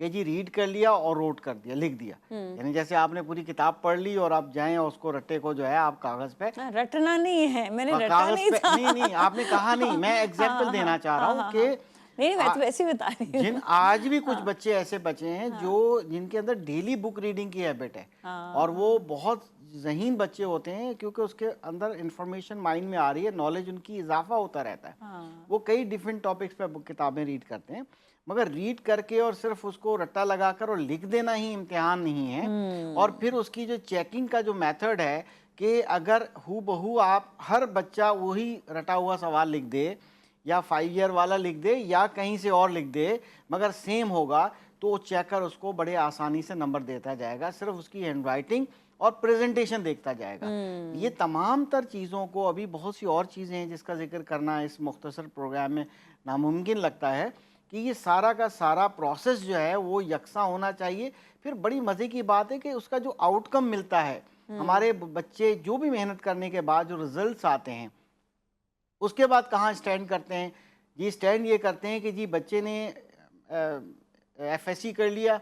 کہ جی ریڈ کر لیا اور روٹ کر دیا، لکھ دیا. یعنی جیسے آپ نے پوری کتاب پڑھ لی اور آپ جائیں اور اس کو رٹے کو جو ہے آپ کاغذ پہ رٹنا نہیں ہے، میں نے رٹا کاغذ نہیں پہ تھا. نہیں آپ نے کہا نہیں، میں ایگزامپل دینا چاہ رہا ہوں کہ نہیں میں تو ویسے ہی بتا رہی جن ہوں. آج بھی کچھ بچے ایسے بچے ہیں جو جن کے اندر ڈیلی بک ریڈنگ کی ہیبٹ ہے اور وہ بہت ذہین بچے ہوتے ہیں کیونکہ اس کے اندر انفارمیشن مائنڈ میں آ رہی ہے، نالج ان کی اضافہ ہوتا رہتا ہے. وہ کئی ڈیفرنٹ ٹاپکس پہ کتابیں ریڈ کرتے ہیں، مگر ریڈ کر کے اور صرف اس کو رٹا لگا کر اور لکھ دینا ہی امتحان نہیں ہے. اور پھر اس کی جو چیکنگ کا جو میتھڈ ہے کہ اگر ہو بہو آپ ہر بچہ وہی رٹا ہوا سوال لکھ دے یا 5 ایئر والا لکھ دے یا کہیں سے اور لکھ دے مگر سیم ہوگا تو وہ چیکر اس کو بڑے آسانی سے نمبر دیتا جائے گا، صرف اس کی ہینڈ رائٹنگ اور پریزنٹیشن دیکھتا جائے گا. یہ تمام تر چیزوں کو ابھی بہت سی اور چیزیں ہیں جس کا ذکر کرنا اس مختصر پروگرام میں ناممکن لگتا ہے کہ یہ سارا کا سارا پروسیس جو ہے وہ یکساں ہونا چاہیے. پھر بڑی مزے کی بات ہے کہ اس کا جو آؤٹ کم ملتا ہے، ہمارے بچے جو بھی محنت کرنے کے بعد جو ریزلٹس آتے ہیں اس کے بعد کہاں سٹینڈ کرتے ہیں. جی سٹینڈ یہ کرتے ہیں کہ جی بچے نے ایف ایس سی کر لیا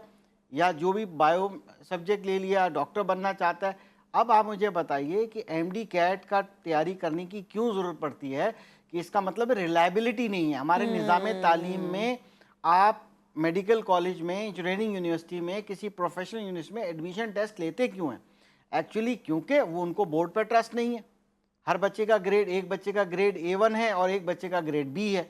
یا جو بھی بایو سبجیکٹ لے لیا، ڈاکٹر بننا چاہتا ہے. اب آپ مجھے بتائیے کہ ایم ڈی کیٹ کا تیاری کرنے کی کیوں ضرورت پڑتی ہے؟ کہ اس کا مطلب ریلائبلٹی نہیں ہے ہمارے نظام تعلیم میں. آپ میڈیکل کالج میں، انجینئرنگ یونیورسٹی میں، کسی پروفیشنل یونیورسٹی میں ایڈمیشن ٹیسٹ لیتے کیوں ہیں؟ ایکچولی کیونکہ وہ ان کو بورڈ پر ٹرسٹ نہیں ہے. ہر بچے کا گریڈ، ایک بچے کا گریڈ A1 ہے اور ایک بچے کا گریڈ B ہے،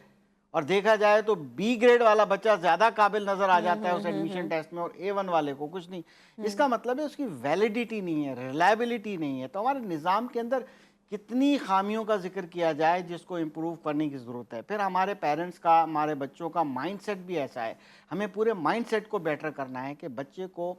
اور دیکھا جائے تو B گریڈ والا بچہ زیادہ قابل نظر آ جاتا ہے اس ایڈمیشن ٹیسٹ میں اور A1 والے کو کچھ نہیں. اس کا مطلب ہے اس کی ویلیڈیٹی نہیں ہے، ریلائبلٹی نہیں ہے. تو ہمارے نظام کے اندر کتنی خامیوں کا ذکر کیا جائے جس کو امپروو کرنے کی ضرورت ہے. پھر ہمارے پیرنٹس کا، ہمارے بچوں کا مائنڈ سیٹ بھی ایسا ہے. ہمیں پورے مائنڈ سیٹ کو بیٹر کرنا ہے کہ بچے کو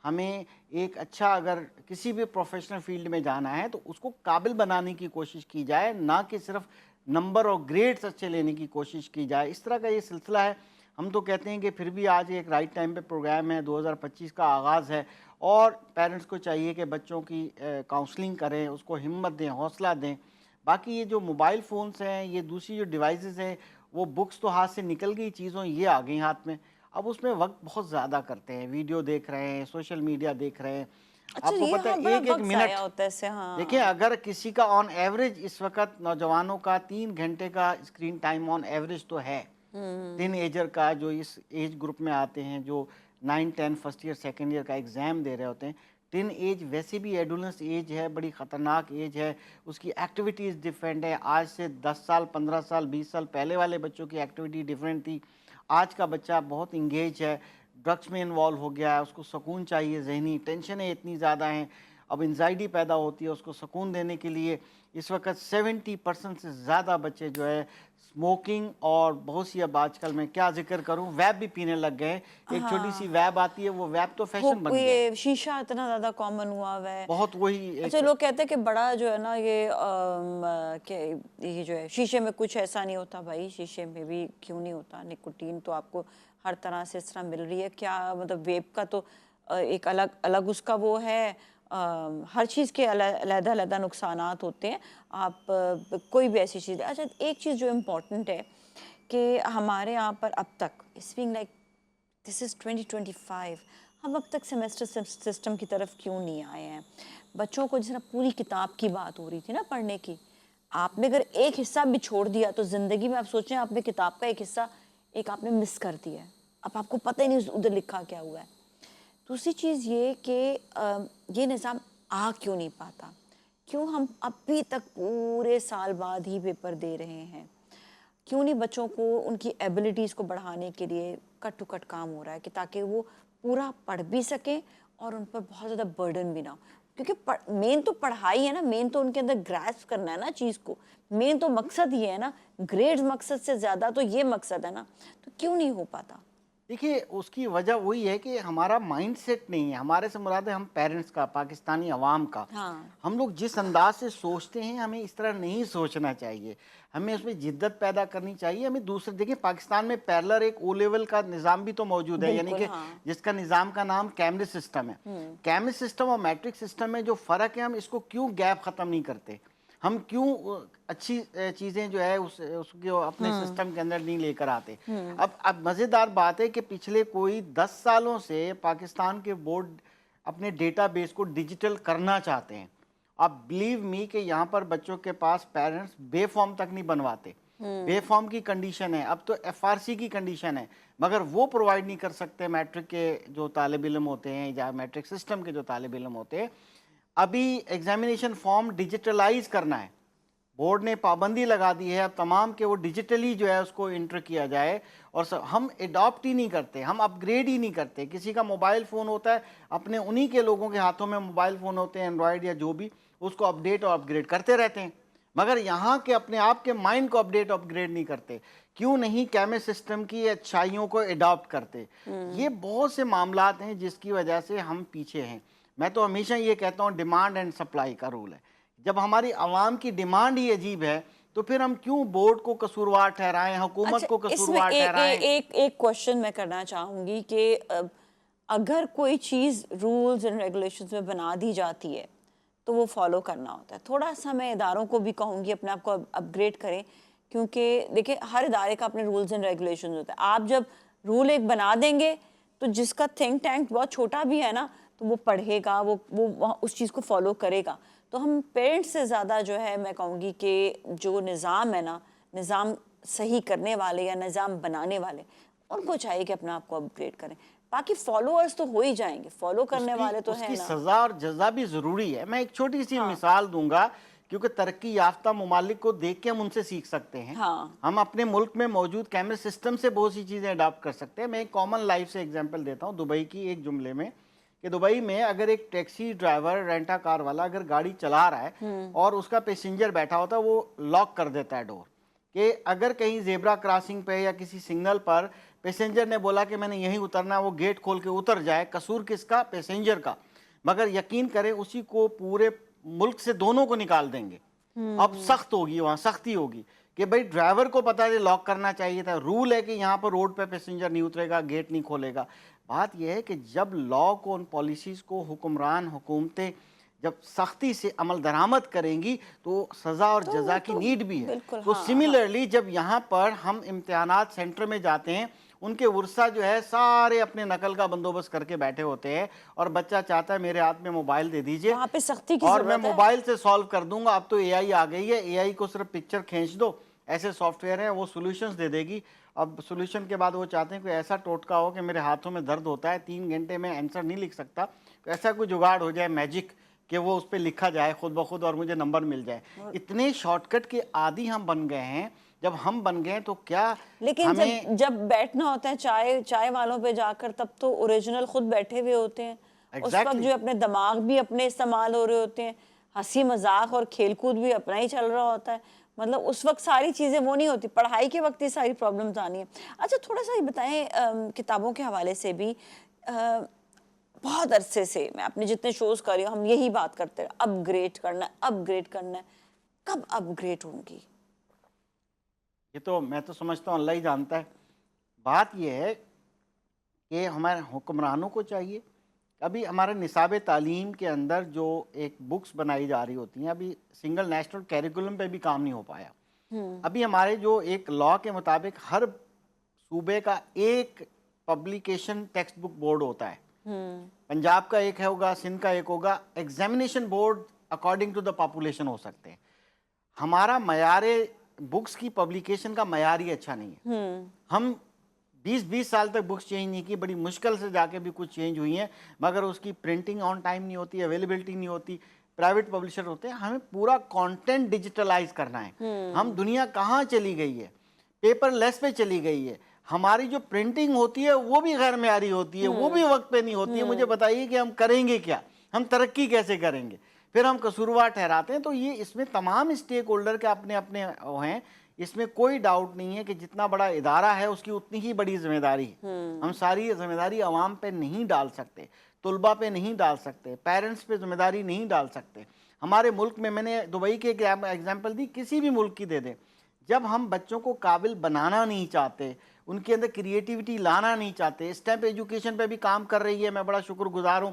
ہمیں ایک اچھا، اگر کسی بھی پروفیشنل فیلڈ میں جانا ہے تو اس کو قابل بنانے کی کوشش کی جائے، نہ کہ صرف نمبر اور گریڈز اچھے لینے کی کوشش کی جائے. اس طرح کا یہ سلسلہ ہے. ہم تو کہتے ہیں کہ پھر بھی آج ایک رائٹ ٹائم پہ پروگرام ہے، 2025 کا آغاز ہے اور پیرنٹس کو چاہیے کہ بچوں کی کاؤنسلنگ کریں، اس کو ہمت دیں، حوصلہ دیں. باقی یہ جو موبائل فونز ہیں، یہ دوسری جو ڈیوائسز ہیں، وہ بکس تو ہاتھ سے نکل گئی، چیزوں یہ آ گئی ہاتھ میں. اب اس میں وقت بہت زیادہ کرتے ہیں، ویڈیو دیکھ رہے ہیں، سوشل میڈیا دیکھ رہے ہیں. اچھا آپ کو یہ پتہ ہے بڑا ایک ایک وقت منٹ، ضائع ہوتا ہے اس سے. دیکھیں اگر کسی کا آن ایوریج اس وقت نوجوانوں کا 3 گھنٹے کا اسکرین ٹائم آن ایوریج تو ہے. ٹین ایجر کا جو اس ایج گروپ میں آتے ہیں، جو 9 10 فرسٹ ایئر سیکنڈ ایئر کا ایگزام دے رہے ہوتے ہیں. ٹین ایج ویسے بھی ایڈولنس ایج ہے، بڑی خطرناک ایج ہے. اس کی ایکٹیویٹیز ڈیفرنٹ ہے. آج سے 10 سال 15 سال 20 سال پہلے والے بچوں کی ایکٹیویٹی ڈیفرنٹ تھی. آج کا بچہ بہت انگیج ہے، ڈرگس میں انوالو ہو گیا ہے، اس کو سکون چاہیے. ذہنی ٹینشنیں اتنی زیادہ ہیں، اب انزائٹی پیدا ہوتی ہے. اس کو سکون دینے کے لیے اس وقت 70% سے زیادہ بچے جو ہے اسموکنگ اور بہت سی، اب آج کل میں کیا ذکر کروں، ویب بھی پینے لگ گئے. ایک چھوٹی سی ویب آتی ہے، وہ ویب تو فیشن بن گیا ہے. یہ شیشہ اتنا زیادہ کامن ہوا ہوا ہے. بہت وہی ایک اچھا لوگ کہتے ہیں کہ بڑا جو ہے نا یہ جو ہے شیشے میں کچھ ایسا نہیں ہوتا. بھائی شیشے میں بھی کیوں نہیں ہوتا؟ نکوٹین تو آپ کو ہر طرح سے اس طرح مل رہی ہے. کیا مطلب ویب کا تو ایک الگ اس کا وہ ہے، ہر چیز کے علیحدہ علیحدہ نقصانات ہوتے ہیں. آپ کوئی بھی ایسی چیز. اچھا ایک چیز جو امپورٹنٹ ہے کہ ہمارے یہاں پر اب تک اٹس بینگ لائک دس از 2025، ہم اب تک سیمیسٹر سسٹم کی طرف کیوں نہیں آئے ہیں؟ بچوں کو جس طرح پوری کتاب کی بات ہو رہی تھی نا پڑھنے کی، آپ نے اگر ایک حصہ بھی چھوڑ دیا تو زندگی میں آپ سوچیں آپ نے کتاب کا ایک حصہ آپ نے مس کر دیا ہے. اب آپ کو پتہ ہی نہیں ادھر لکھا کیا ہوا ہے. دوسری چیز یہ کہ یہ نظام آ کیوں نہیں پاتا؟ کیوں ہم ابھی تک پورے سال بعد ہی پیپر دے رہے ہیں؟ کیوں نہیں بچوں کو ان کی ایبلٹیز کو بڑھانے کے لیے کٹ ٹو کٹ کام ہو رہا ہے کہ تاکہ وہ پورا پڑھ بھی سکیں اور ان پر بہت زیادہ برڈن بھی نہ ہو؟ کیونکہ مین تو پڑھائی ہے نا، مین تو ان کے اندر گراسپ کرنا ہے نا چیز کو. مین تو مقصد یہ ہے نا، گریڈ مقصد سے زیادہ تو یہ مقصد ہے نا. تو کیوں نہیں ہو پاتا؟ دیکھیے اس کی وجہ وہی ہے کہ ہمارا مائنڈ سیٹ نہیں ہے. ہمارے سے مراد ہے ہم پیرنٹس کا، پاکستانی عوام کا. ہم لوگ جس انداز سے سوچتے ہیں ہمیں اس طرح نہیں سوچنا چاہیے. ہمیں اس میں جدت پیدا کرنی چاہیے. ہمیں دوسرے دیکھیں پاکستان میں پیرلر ایک او لیول کا نظام بھی تو موجود ہے، یعنی کہ جس کا نظام کا نام کیمبرج سسٹم ہے. کیمبرج سسٹم اور میٹرک سسٹم میں جو فرق ہے، ہم اس کو کیوں گیپ ختم نہیں کرتے؟ ہم کیوں اچھی چیزیں جو ہے اس کو اپنے سسٹم کے اندر نہیں لے کر آتے. اب مزیدار بات ہے کہ پچھلے کوئی 10 سالوں سے پاکستان کے بورڈ اپنے ڈیٹا بیس کو ڈیجیٹل کرنا چاہتے ہیں. اب بلیو می کہ یہاں پر بچوں کے پاس پیرنٹس بے فارم تک نہیں بنواتے. بے فارم کی کنڈیشن ہے, اب تو ایف آر سی کی کنڈیشن ہے, مگر وہ پرووائڈ نہیں کر سکتے میٹرک کے جو طالب علم ہوتے ہیں یا میٹرک سسٹم کے جو طالب علم ہوتے ہیں. ابھی ایگزامینیشن فارم ڈیجیٹلائز کرنا ہے, بورڈ نے پابندی لگا دی ہے اب تمام کہ وہ ڈیجیٹلی جو ہے اس کو انٹر کیا جائے. اور ہم اڈاپٹ ہی نہیں کرتے, ہم اپ گریڈ ہی نہیں کرتے. کسی کا موبائل فون ہوتا ہے, اپنے انہی کے لوگوں کے ہاتھوں میں موبائل فون ہوتے ہیں اینڈرائڈ یا جو بھی, اس کو اپڈیٹ اور اپ گریڈ کرتے رہتے ہیں, مگر یہاں کے اپنے آپ کے مائنڈ کو اپڈیٹ اپ گریڈ نہیں کرتے. کیوں نہیں کیمس سسٹم کی اچھائیوں کو اڈاپٹ کرتے؟ یہ بہت سے معاملات ہیں جس کی وجہ سے ہم پیچھے ہیں. میں تو ہمیشہ یہ کہتا ہوں ڈیمانڈ اینڈ سپلائی کا رول ہے. جب ہماری عوام کی ڈیمانڈ ہی عجیب ہے تو پھر ہم کیوں بورڈ کو قصوروار ٹھہرائیں, حکومت کو قصوروار ٹھہرائیں؟ ایک کوشچن میں کرنا چاہوں گی کہ اگر کوئی چیز رولز اینڈ ریگولیشنز میں بنا دی جاتی ہے تو وہ فالو کرنا ہوتا ہے. تھوڑا سا میں اداروں کو بھی کہوں گی اپنے آپ کو اپ گریڈ کریں, کیونکہ دیکھیں ہر ادارے کا اپنے رولز اینڈ ریگولیشنز ہوتا ہے. آپ جب رول ایک بنا دیں گے تو جس کا تھنک ٹینک بہت چھوٹا بھی ہے نا تو وہ پڑھے گا, وہ اس چیز کو فالو کرے گا. تو ہم پیرنٹس سے زیادہ جو ہے میں کہوں گی کہ جو نظام ہے نا, نظام صحیح کرنے والے یا نظام بنانے والے, ان کو چاہیے کہ اپنا آپ کو اپ گریڈ کریں. باقی فالوورز تو ہو ہی جائیں گے, فالو کرنے والے تو اس ہیں کی نا. سزا اور جزا بھی ضروری ہے. میں ایک چھوٹی سی مثال دوں گا, کیونکہ ترقی یافتہ ممالک کو دیکھ کے ہم ان سے سیکھ سکتے ہیں. ہم اپنے ملک میں موجود کیمرے سسٹم سے بہت سی چیزیں اڈاپٹ کر سکتے ہیں. میں ایک کامن لائف سے ایگزامپل دیتا ہوں, دبئی کی ایک جملے میں, کہ دبئی میں اگر ایک ٹیکسی ڈرائیور, رینٹا کار والا اگر گاڑی چلا رہا ہے اور اس کا پیسنجر بیٹھا ہوتا ہے, وہ لاک کر دیتا ہے ڈور, کہ اگر کہیں زیبرا کراسنگ پہ یا کسی سگنل پر پیسنجر نے بولا کہ میں نے یہیں اترنا ہے, وہ گیٹ کھول کے اتر جائے, قصور کس کا؟ پیسنجر کا. مگر یقین کریں اسی کو پورے ملک سے دونوں کو نکال دیں گے. اب سخت ہوگی, وہاں سختی ہوگی کہ بھئی ڈرائیور کو پتا ہے لاک کرنا چاہیے تھا, رول ہے کہ یہاں پر روڈ پہ پیسنجر نہیں اترے گا, گیٹ نہیں کھولے گا. بات یہ ہے کہ جب لا کو, ان پالیسیز کو حکمران حکومتیں جب سختی سے عمل درآمد کریں گی تو سزا اور جزا کی نیڈ بھی ہے. تو سملرلی جب یہاں پر ہم امتحانات سینٹر میں جاتے ہیں, ان کے ورثہ جو ہے سارے اپنے نقل کا بندوبست کر کے بیٹھے ہوتے ہیں, اور بچہ چاہتا ہے میرے ہاتھ میں موبائل دے دیجئے اور میں موبائل سے سالو کر دوں گا. اب تو اے آئی آ گئی ہے, اے آئی کو صرف پکچر کھینچ دو, ایسے سافٹ ویئر ہیں, وہ سولوشنز دے دے گی. اب سولوشن کے بعد وہ چاہتے ہیں کوئی ایسا ٹوٹکا ہو کہ میرے ہاتھوں میں درد ہوتا ہے, 3 گھنٹے میں آنسر نہیں لکھ سکتا, ایسا کوئی جگاڑ ہو جائے میجک کہ وہ اس پہ لکھا جائے خود بخود اور مجھے نمبر مل جائے. اتنے شارٹ کٹ کے عادی ہم بن گئے ہیں. جب ہم بن گئے تو کیا لیکن جب بیٹھنا ہوتا ہے چائے والوں پہ جا کر, تب تو اوریجنل خود بیٹھے ہوئے ہوتے ہیں. اس وقت جو اپنے دماغ بھی اپنے استعمال ہو رہے ہوتے ہیں, ہنسی مذاق اور کھیل کود بھی اپنا ہی چل رہا ہوتا ہے. مطلب اس وقت ساری چیزیں وہ نہیں ہوتی, پڑھائی کے وقت یہ ساری پرابلمز آنی ہیں. اچھا تھوڑا سا یہ بتائیں, کتابوں کے حوالے سے بھی بہت عرصے سے میں اپنے جتنے شوز کر رہی ہوں, ہم یہی بات کرتے ہیں, اپ گریڈ کرنا ہے, اپ گریڈ کرنا ہے. کب اپ گریڈ ہوں گی؟ یہ تو میں تو سمجھتا ہوں اللہ ہی جانتا ہے. بات یہ ہے کہ ہمارے حکمرانوں کو چاہیے. ابھی ہمارے نصاب تعلیم کے اندر جو ایک بکس بنائی جا رہی ہوتی ہیں, ابھی سنگل نیشنل کیریکولم پہ بھی کام نہیں ہو پایا. ابھی ہمارے جو ایک لا کے مطابق ہر صوبے کا ایک پبلیکیشن ٹیکسٹ بک بورڈ ہوتا ہے. پنجاب کا ایک ہوگا, سندھ کا ایک ہوگا. Examination board according to the population ہو سکتے ہیں. ہمارا معیار بکس کی پبلیکیشن کا معیار ہی اچھا نہیں ہے. ہم 20 سال تک بکس چینج نہیں کی, بڑی مشکل سے جا کے بھی کچھ چینج ہوئی ہیں, مگر اس کی پرنٹنگ آن ٹائم نہیں ہوتی, اویلیبلٹی نہیں ہوتی. پرائیویٹ پبلشر ہوتے ہیں, ہمیں پورا کانٹینٹ ڈیجیٹلائز کرنا ہے. ہم دنیا کہاں چلی گئی ہے, پیپر لیس پہ چلی گئی ہے. ہماری جو پرنٹنگ ہوتی ہے وہ بھی غیر معیاری ہوتی ہے, وہ بھی وقت پہ نہیں ہوتی ہے. مجھے بتائیے کہ ہم کریں گے کیا, ہم ترقی کیسے کریں گے؟ پھر ہم قصوروار ٹھہراتے ہیں. تو یہ اس میں تمام اسٹیک ہولڈر کے اپنے اپنے ہیں, اس میں کوئی ڈاؤٹ نہیں ہے کہ جتنا بڑا ادارہ ہے اس کی اتنی ہی بڑی ذمہ داری ہے. ہم ساری ذمہ داری عوام پہ نہیں ڈال سکتے, طلباء پہ نہیں ڈال سکتے, پیرنٹس پہ ذمہ داری نہیں ڈال سکتے. ہمارے ملک میں نے دبئی کی ایک ایگزامپل دی, کسی بھی ملک کی دے دیں, جب ہم بچوں کو قابل بنانا نہیں چاہتے, ان کے اندر کریٹیوٹی لانا نہیں چاہتے. اسٹیپ ایجوکیشن پہ بھی کام کر رہی ہے, میں بڑا شکر گزار ہوں.